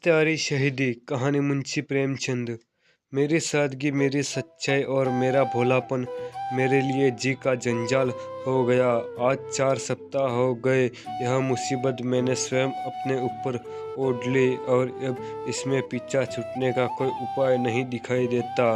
तारी शहीदी कहानी मुंशी प्रेमचंद। मेरी सादगी, मेरी सच्चाई और मेरा भोलापन मेरे लिए जी का जंजाल हो गया। आज 4 सप्ताह हो गए यह मुसीबत मैंने स्वयं अपने ऊपर ओढ़ ली और अब इसमें पीछा छूटने का कोई उपाय नहीं दिखाई देता।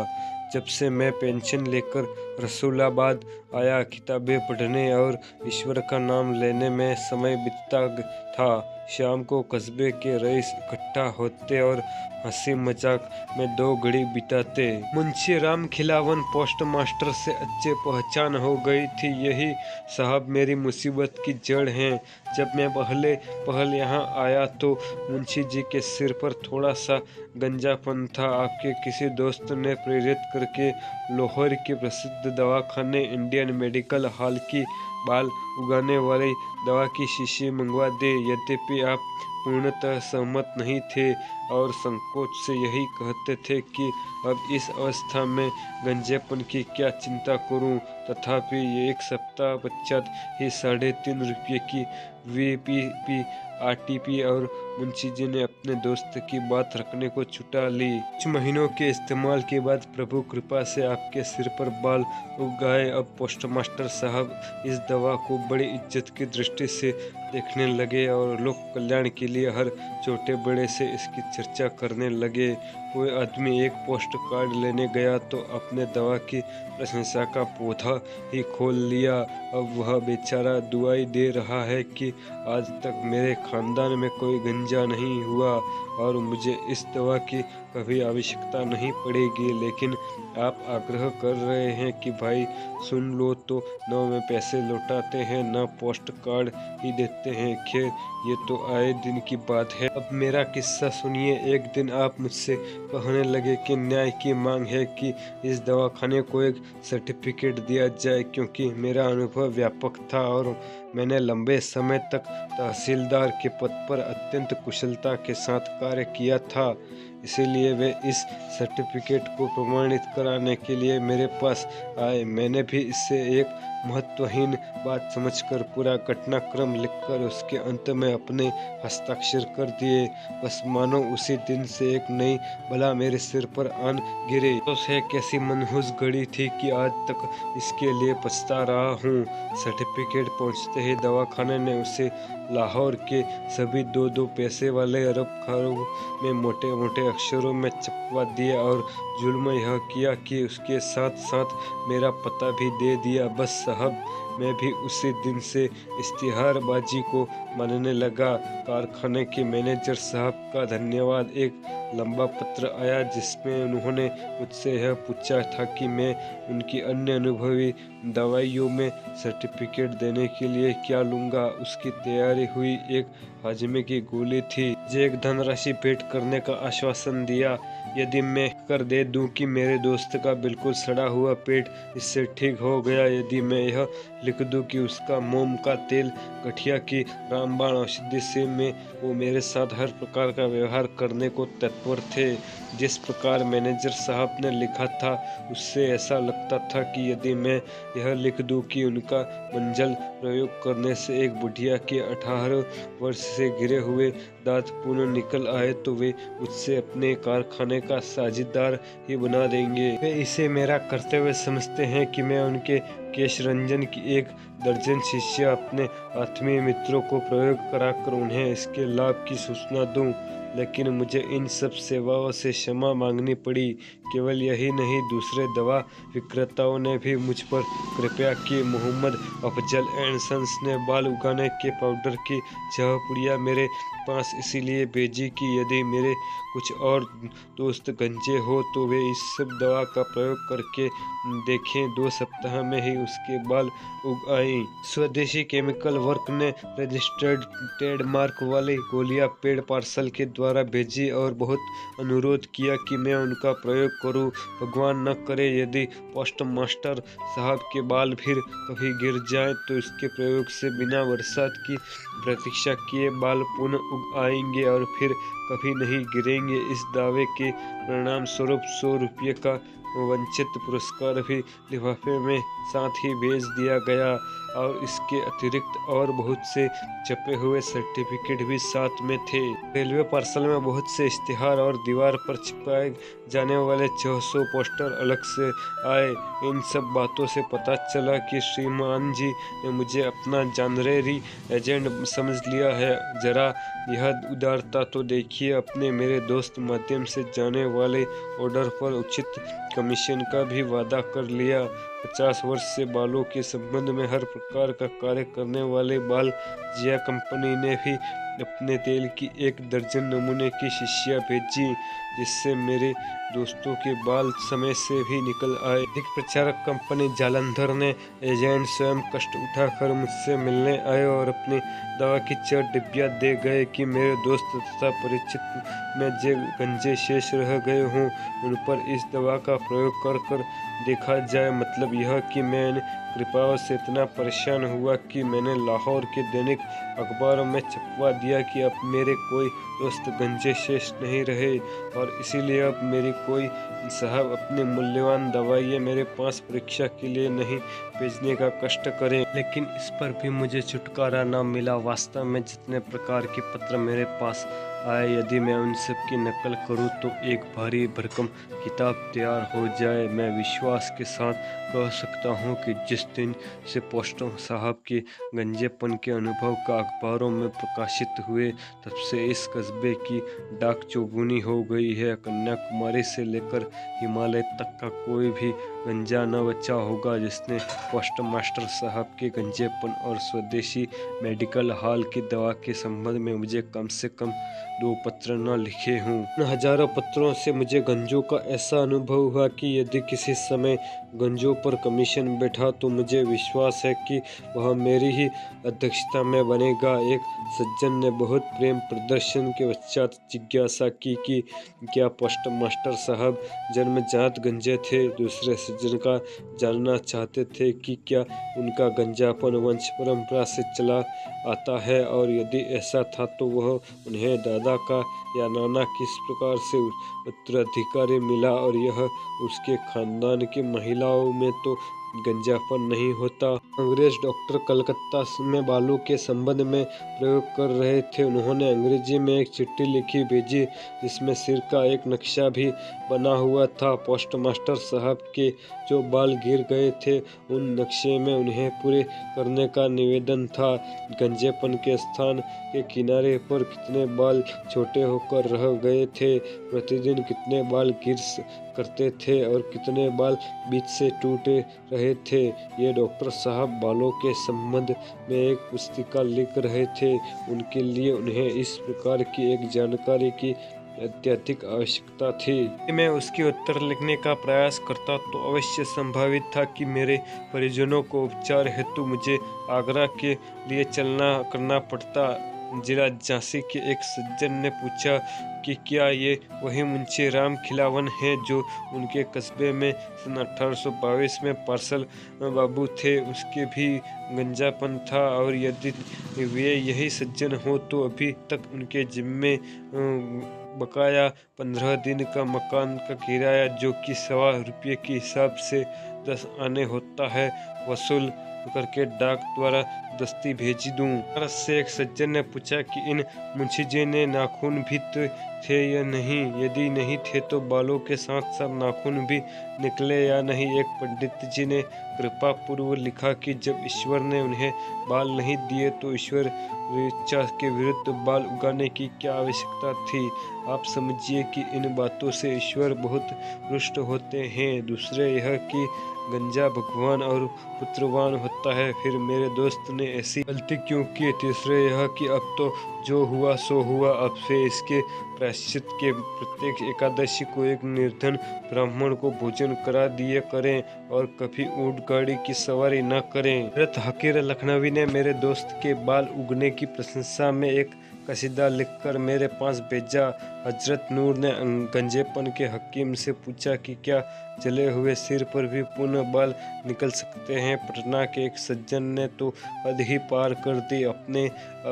जब से मैं पेंशन लेकर रसूलाबाद आया, किताबें पढ़ने और ईश्वर का नाम लेने में समय बीतता था। शाम को कस्बे के रईस इकट्ठा होते और हंसी मजाक में 2 घड़ी बिताते। मुंशी राम खिलावन पोस्ट मास्टर से अच्छे पहचान हो गई थी। यही साहब मेरी मुसीबत की जड़ हैं। जब मैं पहल यहाँ आया तो मुंशी जी के सिर पर थोड़ा सा गंजापन था। आपके किसी दोस्त ने प्रेरित करके लाहौर के प्रसिद्ध दवाखाने इंडियन मेडिकल हॉल की बाल उगाने वाली दवा की शीशी मंगवा दी। यद्यपि आप पूर्णतः सहमत नहीं थे और संकोच से यही कहते थे कि अब इस अवस्था में गंजेपन की क्या चिंता करूं, तथापि 1 सप्ताह पश्चात ही 3.5 रुपये की वीपीपी आरटीपी और मुंशी जी ने अपने दोस्त की बात रखने को छुटा ली। कुछ महीनों के इस्तेमाल के बाद प्रभु कृपा से आपके सिर पर बाल उग गए। अब पोस्टमास्टर साहब इस दवा को बड़ी इज्जत की दृष्टि से देखने लगे और लोक कल्याण के लिए हर छोटे बड़े से इसकी चर्चा करने लगे। कोई आदमी एक पोस्ट कार्ड लेने गया तो अपने दवा की प्रशंसा का पौधा ही खोल लिया। अब वह बेचारा दुआई दे रहा है कि आज तक मेरे खानदान में कोई गंजा नहीं हुआ और मुझे इस दवा की कभी आवश्यकता नहीं पड़ेगी। लेकिन आप आग्रह कर रहे हैं कि भाई सुन लो, तो न में पैसे लौटाते हैं न पोस्ट कार्ड ही देते हैं। खैर ये तो आए दिन की बात है। अब मेरा किस्सा सुनिए। एक दिन आप मुझसे कहने लगे कि न्याय की मांग है कि इस दवाखाने को एक सर्टिफिकेट दिया जाए, क्योंकि मेरा अनुभव व्यापक था और मैंने लंबे समय तक तहसीलदार के पद पर अत्यंत कुशलता के साथ कार्य किया था। इसीलिए वे इस सर्टिफिकेट को प्रमाणित कराने के लिए मेरे पास आए। मैंने भी इससे एक महत्वहीन बात समझकर पूरा घटनाक्रम लिखकर उसके अंत में अपने हस्ताक्षर कर दिए। बस मानो उसी दिन से एक नई बला मेरे सिर पर आन गिरे। तो से कैसी मनहूस घड़ी थी कि आज तक इसके लिए पछता रहा हूँ। सर्टिफिकेट पहुँचते ही दवाखाने ने उसे लाहौर के सभी 2-2 पैसे वाले अरबखारों में मोटे मोटे अक्षरों में छपवा दिया और जुल्म यह किया कि उसके साथ साथ मेरा पता भी दे दिया। बस साहब, मैं भी उसी दिन से इश्तिहारबाजी को मानने लगा। कारखाने के मैनेजर साहब का धन्यवाद एक लंबा पत्र आया जिसमें उन्होंने मुझसे यह पूछा था कि मैं उनकी अन्य अनुभवी दवाइयों में सर्टिफिकेट देने के लिए क्या लूँगा। उसकी तैयारी हुई एक हाजमे की गोली थी। मुझे एक धनराशि भेंट करने का आश्वासन दिया यदि मैं कर दे दूं कि मेरे दोस्त का बिल्कुल सड़ा हुआ पेट इससे ठीक हो गया। यदि मैं यह लिख दूं कि उसका मोम का तेल, गठिया की रामबाण औषधि से में वो मेरे साथ हर प्रकार का व्यवहार करने को तत्पर थे। जिस प्रकार मैनेजर साहब ने लिखा था उससे ऐसा लगता था कि यदि मैं यह लिख दूं कि उनका मंजल प्रयोग करने से एक बुढ़िया के 18 वर्ष से गिरे हुए दांत पुनः निकल आए तो वे मुझसे अपने कारखाने का साझेदार ही बना देंगे। वे इसे मेरा कर्तव्य समझते हैं कि मैं उनके केश रंजन की 1 दर्जन शिष्य अपने आत्मीय मित्रों को प्रयोग कराकर उन्हें इसके लाभ की सूचना दूं। लेकिन मुझे इन सब सेवाओं से क्षमा मांगनी पड़ी। केवल यही नहीं, दूसरे दवा विक्रेताओं ने भी मुझ पर कृपया की। मोहम्मद अफजल एंड सन्स ने बाल उगाने के पाउडर की 6 पुड़िया मेरे पास इसीलिए भेजी कि यदि मेरे कुछ और दोस्त गंजे हो तो वे इस सब दवा का प्रयोग करके देखें। 2 सप्ताह में ही उसके बाल उग आई। स्वदेशी केमिकल वर्क ने रजिस्टर्ड ट्रेडमार्क वाली गोलियां पेड पार्सल के द्वारा भेजी और बहुत अनुरोध किया कि मैं उनका प्रयोग करूं। भगवान न करे यदि पोस्ट मास्टर साहब के बाल फिर कभी गिर जाएं तो इसके प्रयोग से बिना बरसात की प्रतीक्षा किए बाल पुनः उग आएंगे और फिर कभी नहीं गिरेंगे। इस दावे के परिणाम स्वरूप 100 रुपये का वंचित पुरस्कार भी लिफाफे में साथ ही भेज दिया गया और इसके अतिरिक्त और बहुत से छपे हुए सर्टिफिकेट भी साथ में थे। रेलवे पार्सल में बहुत से इश्तिहार और दीवार पर चिपकाए जाने वाले 600 पोस्टर अलग से आए। इन सब बातों से पता चला कि श्रीमान जी ने मुझे अपना जानरेरी एजेंट समझ लिया है। जरा यह उदारता तो देखिए, अपने मेरे दोस्त माध्यम से जाने वाले ऑर्डर पर उचित कमीशन का भी वादा कर लिया। 50 वर्ष से बालों के संबंध में हर प्रकार का कार्य करने वाले बाल जिया कंपनी ने भी अपने तेल की 1 दर्जन नमूने की शीशियाँ भेजी, जिससे मेरे दोस्तों के बाल समय से भी निकल आए। अधिक प्रचारक कंपनी जालंधर ने एजेंट स्वयं कष्ट उठाकर मुझसे मिलने आए और अपनी दवा की 4 डिब्बियाँ दे गए कि मेरे दोस्त तथा परिचित में जो गंजे शेष रह गए हों उन पर इस दवा का प्रयोग कर देखा जाए। मतलब यह कि मैं कृपाओं से इतना परेशान हुआ कि मैंने लाहौर के दैनिक अखबारों में छपवा दिया कि अब मेरे कोई दोस्त गंजे शेष नहीं रहे और इसीलिए अब मेरी कोई साहब अपनी मूल्यवान दवाइयाँ मेरे पास परीक्षा के लिए नहीं भेजने का कष्ट करें। लेकिन इस पर भी मुझे छुटकारा न मिला। वास्तव में जितने प्रकार के पत्र मेरे पास आए, यदि मैं उन सब की नकल करूं तो एक भारी भरकम किताब तैयार हो जाए। मैं विश्वास के साथ कह सकता हूं कि जिस दिन से पोस्टर साहब के गंजेपन के अनुभव का अखबारों में प्रकाशित हुए, तब से इस कस्बे की डाक चौगुनी हो गई है। कन्याकुमारी से लेकर हिमालय तक का कोई भी गंजा न बचा होगा जिसने पोस्ट मास्टर साहब के गंजेपन और स्वदेशी मेडिकल हॉल की दवा के संबंध में मुझे कम से कम 2 पत्र न लिखे हों। उन हजारों पत्रों से मुझे गंजों का ऐसा अनुभव हुआ कि यदि किसी समय गंजों पर कमीशन बैठा तो मुझे विश्वास है कि वह मेरी ही अध्यक्षता में बनेगा। एक सज्जन ने बहुत प्रेम प्रदर्शन के पश्चात जिज्ञासा की कि क्या पोस्ट मास्टर साहब जन्मजात गंजे थे। दूसरे सज्जन का जानना चाहते थे कि क्या उनका गंजापन वंश परंपरा से चला आता है और यदि ऐसा था तो वह उन्हें दादा का या नाना किस प्रकार से उत्तराधिकारी मिला और यह उसके खानदान की महिलाओं में तो गंजापन नहीं होता। अंग्रेज डॉक्टर कलकत्ता में बालों के संबंध में प्रयोग कर रहे थे। उन्होंने अंग्रेजी में एक चिट्ठी लिखी भेजी जिसमें सिर का एक नक्शा भी बना हुआ था। पोस्ट मास्टर साहब के जो बाल गिर गए थे उन नक्शे में उन्हें पूरे करने का निवेदन था। गंजेपन के स्थान के किनारे पर कितने बाल छोटे होकर रह गए थे, प्रतिदिन कितने बाल गिर करते थे और कितने बाल बीच से टूटे रहे थे, ये डॉक्टर साहब बालों के संबंध में एक पुस्तिका लिख रहे थे। उनके लिए उन्हें इस प्रकार की एक जानकारी की अत्यधिक आवश्यकता थी। मैं उसके उत्तर लिखने का प्रयास करता तो अवश्य संभावित था कि मेरे परिजनों को उपचार हेतु मुझे आगरा के लिए चलना करना पड़ता। जिला झांसी के एक सज्जन ने पूछा कि क्या ये वही मुंशी राम खिलावन हैं जो उनके कस्बे में सन 1822 में पार्सल बाबू थे। उसके भी गंजापन था और यदि वे यही सज्जन हो तो अभी तक उनके जिम्मे बकाया 15 दिन का मकान का किराया, जो कि ₹1.25 रुपये के हिसाब से 10 आने होता है, वसूल करके डाक द्वारा दस्ती भेज दूं। पारस से एक सज्जन ने पूछा कि इन मुंशी जी ने नाखून भी थे या नहीं, यदि नहीं थे तो बालों के साथ साथ नाखून भी निकले या नहीं। एक पंडित जी ने कृपा पूर्व लिखा कि जब ईश्वर ने उन्हें बाल नहीं दिए तो ईश्वर इच्छा के विरुद्ध बाल उगाने की क्या आवश्यकता थी। आप समझिए कि इन बातों से ईश्वर बहुत रुष्ट होते हैं। दूसरे यह कि गंजा भगवान और पुत्रवान होता है, फिर मेरे दोस्त ने ऐसी गलती क्यों की। तीसरे यह कि अब तो जो हुआ सो हुआ, अब से इसके प्रायश्चित के प्रत्येक एकादशी को एक निर्धन ब्राह्मण को भोजन करा दिए करें और कभी ऊंट गाड़ी की सवारी न करें। रथ हकीर लखनवी ने मेरे दोस्त के बाल उगने की प्रशंसा में एक कसीदा लिखकर मेरे पास भेजा। हजरत नूर ने गंजेपन के हकीम से पूछा कि क्या जले हुए सिर पर भी पुनः बाल निकल सकते हैं। पटना के एक सज्जन ने तो हद ही पार कर दी, अपने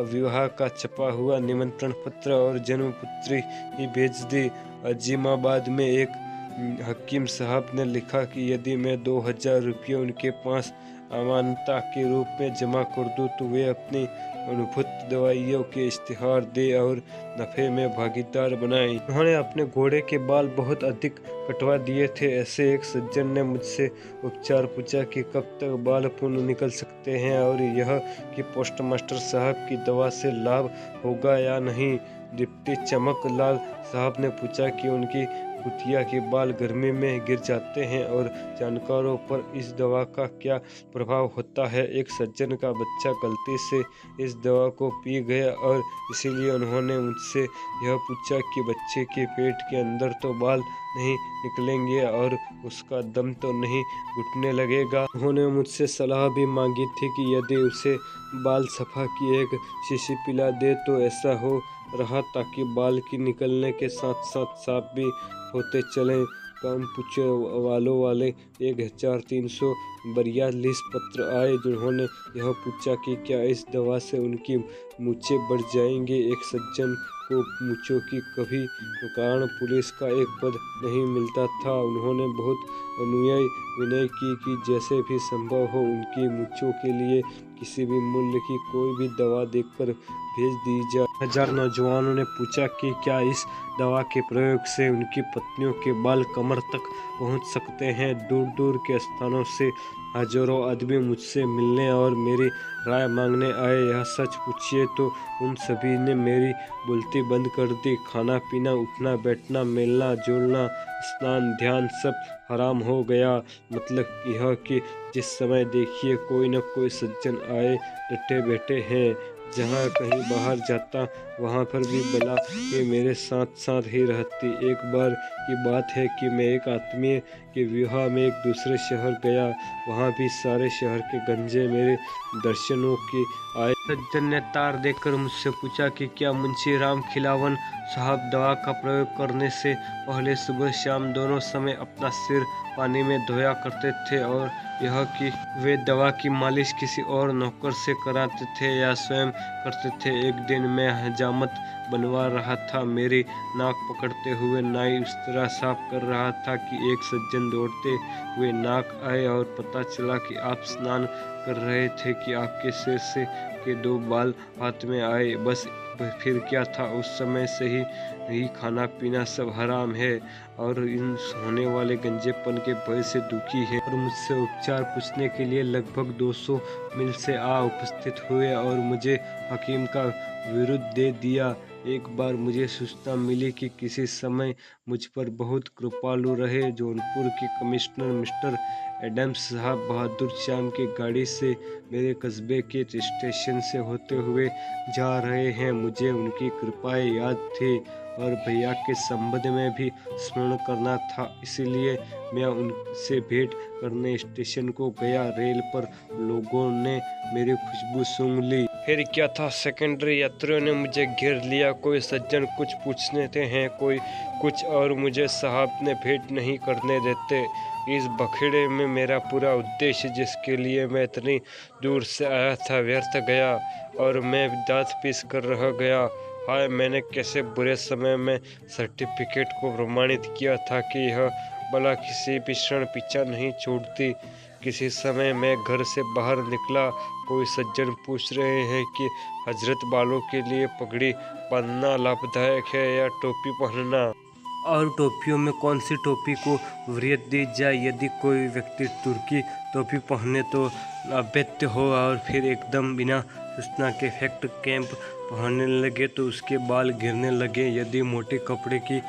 विवाह का छपा हुआ निमंत्रण पत्र और जन्मपत्री ही भेज दी। अजीमाबाद में एक हकीम साहब ने लिखा कि यदि मैं 2000 रुपये उनके पास अमानता के रूप में जमा कर दूं तो वे अपनी अनुभूत दवाइयों के इश्तिहार दे और नफ़े में भागीदार बनाए। उन्होंने अपने घोड़े के बाल बहुत अधिक कटवा दिए थे। ऐसे एक सज्जन ने मुझसे उपचार पूछा कि कब तक बाल पुनः निकल सकते हैं और यह कि पोस्टमास्टर साहब की दवा से लाभ होगा या नहीं। डिप्टी चमक लाल साहब ने पूछा कि उनकी कुतिया के बाल गर्मी में गिर जाते हैं और जानकारों पर इस दवा का क्या प्रभाव होता है। एक सज्जन का बच्चा गलती से इस दवा को पी गया और इसीलिए उन्होंने मुझसे यह पूछा कि बच्चे के पेट के अंदर तो बाल नहीं निकलेंगे और उसका दम तो नहीं घुटने लगेगा। उन्होंने मुझसे सलाह भी मांगी थी कि यदि उसे बाल सफा की एक शीशी पिला दे तो ऐसा हो रहा ताकि बाल की निकलने के साथ साथ साफ भी होते चले। काम पूछे वालों वाले 1342 पत्र आए जिन्होंने यह पूछा कि क्या इस दवा से उनकी मूछें बढ़ जाएंगी। एक सज्जन को मूछों की कभी कारण पुलिस का एक पद नहीं मिलता था। उन्होंने बहुत अनुयायी विनय की कि जैसे भी संभव हो उनकी मूछों के लिए किसी भी मूल्य की कोई भी दवा देकर भेज दी जाए। 1000 नौजवानों ने पूछा कि क्या इस दवा के प्रयोग से उनकी पत्नियों के बाल कमर तक पहुंच सकते हैं। दूर दूर के स्थानों से हजारों आदमी मुझसे मिलने और मेरी राय मांगने आए। यह सच पूछिए तो उन सभी ने मेरी बोलती बंद कर दी। खाना पीना, उठना बैठना, मिलना जुलना, स्नान ध्यान सब हराम हो गया। मतलब यह कि जिस समय देखिए कोई न कोई सज्जन आए डटे बैठे हैं। जहाँ कहीं बाहर जाता वहाँ पर भी बला के मेरे साथ साथ ही रहती। एक बार की बात है कि मैं एक आत्मीय के विवाह में एक दूसरे शहर गया। वहाँ भी सारे शहर के गंजे मेरे दर्शनों की आए। सज्जन ने तार देकर मुझसे पूछा कि क्या मुंशी राम खिलावन साहब दवा का प्रयोग करने से पहले सुबह शाम दोनों समय अपना सिर पानी में धोया करते थे और यह कि वे दवा की मालिश किसी और नौकर से कराते थे या स्वयं करते थे। एक दिन मैं हजामत बनवा रहा था। मेरी नाक पकड़ते हुए नाई उस तरह साफ कर रहा था कि एक सज्जन दौड़ते हुए नाक आए और पता चला कि आप स्नान कर रहे थे कि आपके सिर से के 2 बाल हाथ में आए। बस फिर क्या था, उस समय से ही खाना पीना सब हराम है और इन होने वाले गंजेपन के भय से दुखी है। और मुझसे उपचार पूछने के लिए लगभग 200 मील से आ उपस्थित हुए और मुझे हकीम का विरुद्ध दे दिया। एक बार मुझे सूचना मिली कि किसी समय मुझ पर बहुत कृपालु रहे जौनपुर के कमिश्नर मिस्टर एडम्स साहब बहादुर शाम की गाड़ी से मेरे कस्बे के स्टेशन से होते हुए जा रहे हैं। मुझे उनकी कृपाएं याद थी और भैया के संबंध में भी स्मरण करना था, इसलिए मैं उनसे भेंट करने स्टेशन को गया। रेल पर लोगों ने मेरी खुशबू सूंघ ली। फिर क्या था, सेकेंडरी यात्रियों ने मुझे घेर लिया। कोई सज्जन कुछ पूछने हैं, कोई कुछ, और मुझे साहब ने भेंट नहीं करने देते। इस बखेड़े में मेरा पूरा उद्देश्य जिसके लिए मैं इतनी दूर से आया था व्यर्थ गया और मैं दांत पीस कर रह गया। हाय, मैंने कैसे बुरे समय में सर्टिफिकेट को प्रमाणित किया था कि यह बला किसी भी क्षण पीछा नहीं छोड़ती। किसी समय मैं घर से बाहर निकला। कोई सज्जन पूछ रहे हैं कि हजरत बालों के लिए पगड़ी बांधना लाभदायक है या टोपी पहनना, और टोपियों में कौन सी टोपी को वरीयत दी जाए। यदि कोई व्यक्ति तुर्की टोपी पहने तो अवैध हो और फिर एकदम बिना सूचना के फैक्ट कैंप पहनने लगे तो उसके बाल गिरने लगे। यदि मोटे कपड़े की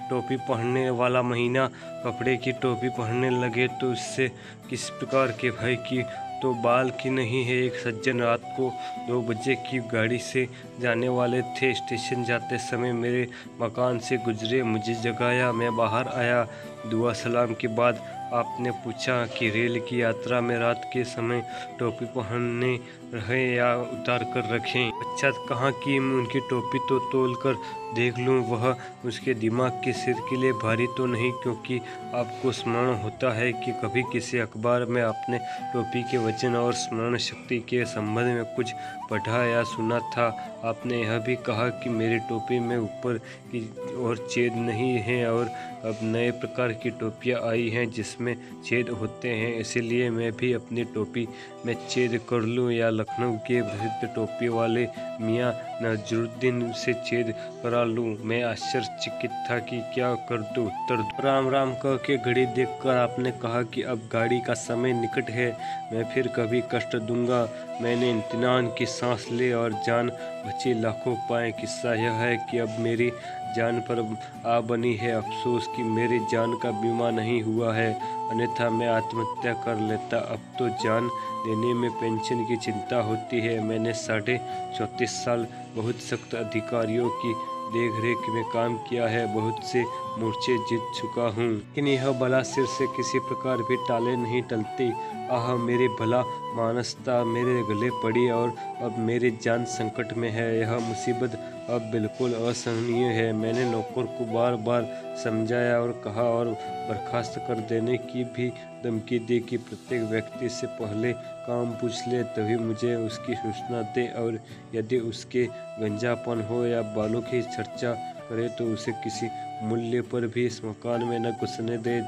टोपी पहनने वाला महीना कपड़े की टोपी पहनने लगे तो उससे किस प्रकार के भय की तो बाल की नहीं है। एक सज्जन रात को 2 बजे की गाड़ी से जाने वाले थे। स्टेशन जाते समय मेरे मकान से गुजरे, मुझे जगाया। मैं बाहर आया। दुआ सलाम के बाद आपने पूछा कि रेल की यात्रा में रात के समय टोपी पहनने रहे या उतार कर रखें। अच्छा कहा कि उनकी टोपी तो तोल कर देख लूं, वह उसके दिमाग के सिर के लिए भारी तो नहीं, क्योंकि आपको स्मरण होता है कि कभी किसी अखबार में आपने टोपी के वजन और स्मरण शक्ति के संबंध में कुछ पढ़ा या सुना था। आपने यह भी कहा कि मेरी टोपी में ऊपर की ओर छेद नहीं है और अब नए प्रकार की टोपियां आई हैं जिसमें छेद होते हैं, इसीलिए मैं भी अपनी टोपी में छेद कर लूं या लखनऊ के प्रसिद्ध टोपी वाले मियां नजरुद्दीन से छेद करा लूं। मैं आश्चर्यचकित था कि क्या कर दूं। उत्तर राम राम कह के घड़ी देखकर आपने कहा कि अब गाड़ी का समय निकट है, मैं फिर कभी कष्ट दूंगा। मैंने इत्मीनान की सांस ली और जान बची लाखों पाए। किस्सा यह है कि अब मेरी जान पर आ बनी है अफसोस कि मेरी जान का बीमा नहीं हुआ है, अन्यथा मैं आत्महत्या कर लेता। अब तो जान देने में पेंशन की चिंता होती है। मैंने 34.5 साल बहुत सख्त अधिकारियों की देखरेख में काम किया है, बहुत से मोर्चे जीत चुका हूँ, लेकिन यह बला सिर से किसी प्रकार भी टाले नहीं टलती। आह मेरी भला मानसता मेरे गले पड़ी और अब मेरी जान संकट में है। यह मुसीबत अब बिल्कुल असहनीय है। मैंने नौकर को बार बार समझाया और कहा और बर्खास्त कर देने की भी धमकी दी कि प्रत्येक व्यक्ति से पहले काम पूछ ले, तभी मुझे उसकी सूचना दे, और यदि उसके गंजापन हो या बालों की चर्चा करे तो उसे किसी मूल्य पर भी इस मकान में न घुसने दे,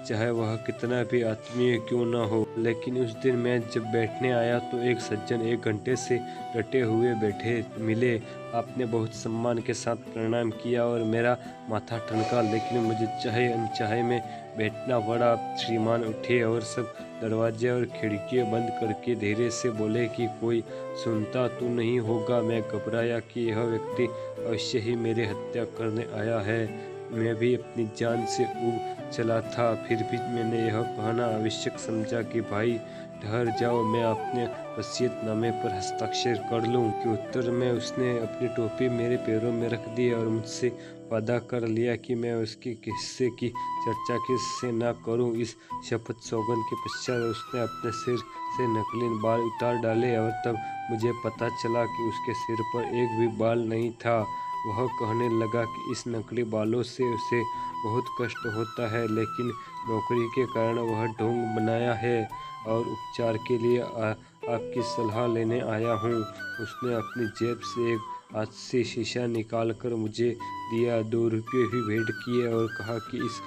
चाहे वह कितना भी आत्मीय क्यों न हो। लेकिन उस दिन मैं जब बैठने आया तो एक सज्जन 1 घंटे से डटे हुए बैठे मिले। आपने बहुत सम्मान के साथ प्रणाम किया और मेरा माथा ठनका, लेकिन मुझे चाहे अनचाहे में बैठना पड़ा। श्रीमान उठे और सब दरवाजे और खिड़कियां बंद करके धीरे से बोले कि कोई सुनता तो नहीं होगा। मैं घबराया कि यह व्यक्ति अवश्य ही मेरी हत्या करने आया है। मैं भी अपनी जान से ऊब चला था, फिर भी मैंने यह कहना आवश्यक समझा कि भाई ठहर जाओ, मैं अपने वसीयतनामे पर हस्ताक्षर कर लूं। कि उत्तर में उसने अपनी टोपी मेरे पैरों में रख दी और मुझसे वादा कर लिया कि मैं उसके किस्से की चर्चा किससे न करूं। इस शपथ सौगंध के पश्चात उसने अपने सिर से नकली बाल उतार डाले और तब मुझे पता चला कि उसके सिर पर एक भी बाल नहीं था। वह कहने लगा कि इस नकली बालों से उसे बहुत कष्ट होता है, लेकिन नौकरी के कारण वह ढोंग बनाया है और उपचार के लिए आपकी सलाह लेने आया हूँ। उसने अपनी जेब से एक हाथ से शीशा निकाल कर मुझे दिया, 2 रुपये भी भेंट किए और कहा कि इस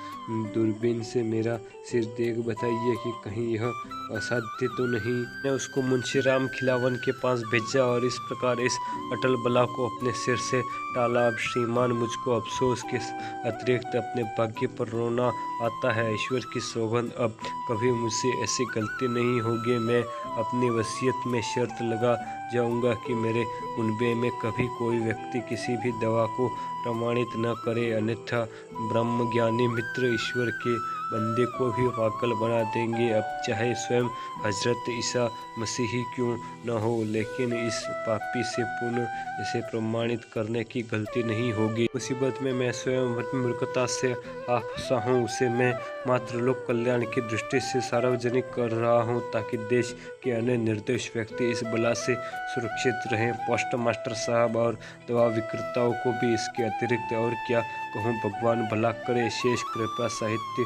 दूरबीन से मेरा सिर देख बताइए कि कहीं यह असाध्य तो नहीं। मैंने उसको मुंशी राम खिलावन के पास भेजा और इस प्रकार इस अटल बला को अपने सिर से टाला। अब श्रीमान मुझको अफसोस के अतिरिक्त अपने भाग्य पर रोना आता है। ईश्वर की सौगंध अब कभी मुझसे ऐसी गलती नहीं होगी। मैं अपनी वसीयत में शर्त लगा जाऊंगा कि मेरे कुनबे में कभी कोई व्यक्ति किसी भी दवा को प्रमाणित न करे, अन्यथा ब्रह्मज्ञानी मित्र ईश्वर के बंदे को भी पागल बना देंगे। अब चाहे स्वयं हजरत ईसा मसीह क्यों न हो, लेकिन इस पापी से पुनः इसे प्रमाणित करने की गलती नहीं होगी। मुसीबत में मैं स्वयं अपनी मूर्खता से आ फंसा हूँ, उसे मैं मात्र लोक कल्याण की दृष्टि से सार्वजनिक कर रहा हूँ ताकि देश के अन्य निर्दोष व्यक्ति इस बला से सुरक्षित रहें। पोस्ट मास्टर साहब और दवा विक्रेताओं को भी इसके अतिरिक्त और क्या कहूँ, भगवान भला करे। शेष कृपा साहित्य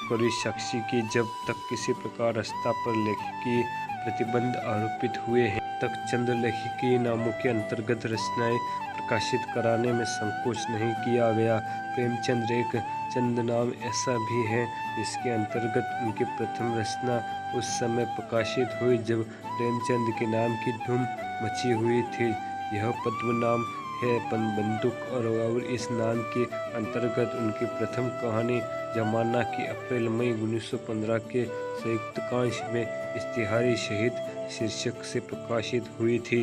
कड़ी साक्षी की जब तक किसी प्रकार रस्ता पर लेखकीय प्रतिबंध आरोपित हुए हैं तक चंद लेखकीय नामों के अंतर्गत रचनाएं प्रकाशित कराने में संकोच नहीं किया गया। प्रेमचंद्र एक चंद नाम ऐसा भी है जिसके अंतर्गत उनकी प्रथम रचना उस समय प्रकाशित हुई जब प्रेमचंद के नाम की धूम मची हुई थी। यह पद्म नाम है बंदूक और इस नाम के अंतर्गत उनकी प्रथम कहानी जमाना की अप्रैल मई 1915 के संयुक्त कांश में इश्तिहारी शहीद शीर्षक से प्रकाशित हुई थी।